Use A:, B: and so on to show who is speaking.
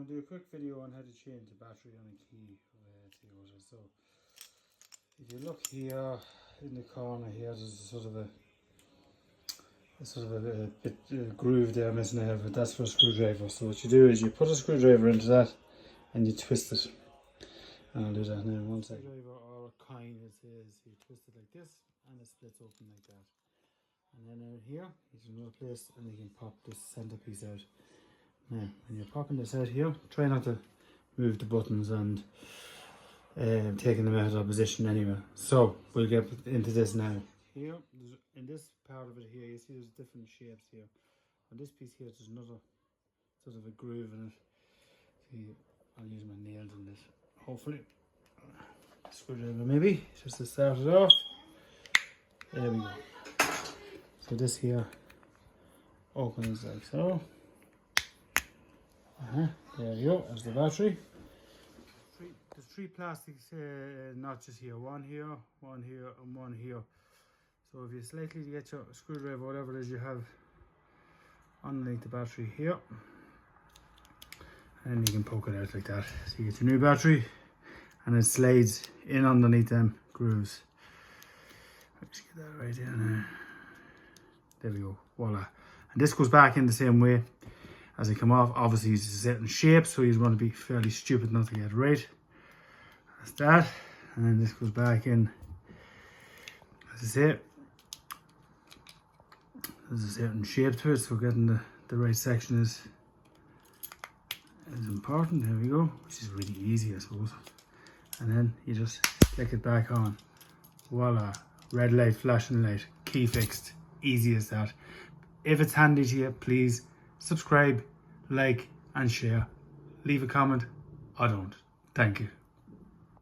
A: going to do a quick video on how to change the battery on a key Toyota. So if you look here in the corner here, there's sort of a bit groove there missing out, but that's for a screwdriver. So what you do is you put a screwdriver into that and you twist it. And I'll do that now in 1 second. Screwdriver or a coin, it says, you twist it like this and it splits open like that. And then out here, there's another place and you can pop this center piece out. Now, when you're popping this out here, try not to move the buttons and taking them out of their position anyway. So, we'll get into this now. Here, in this part of it here, you see there's different shapes here. On this piece here, there's another sort of a groove in it. See, I'll use my nails in this, hopefully. Screwdriver maybe, just to start it off. There we go. So this here opens like so. There you go, there's the battery. There's three plastic notches here, one here, and one here. So if you slightly get your screwdriver, whatever it is you have underneath the battery here, and then you can poke it out like that. So you get your new battery, and it slides in underneath them grooves. Let's get that right in there. There we go, voila. And this goes back in the same way as they come off. Obviously it's a certain shape, so you want to be fairly stupid not to get it right. That's that. And then this goes back in. As I say, there's a certain shape to it, so getting the right section is important. There we go, which is really easy, I suppose. And then you just click it back on. Voila, red light, flashing light, key fixed. Easy as that. If it's handy to you, please subscribe, like and share. Leave a comment. I don't. Thank you.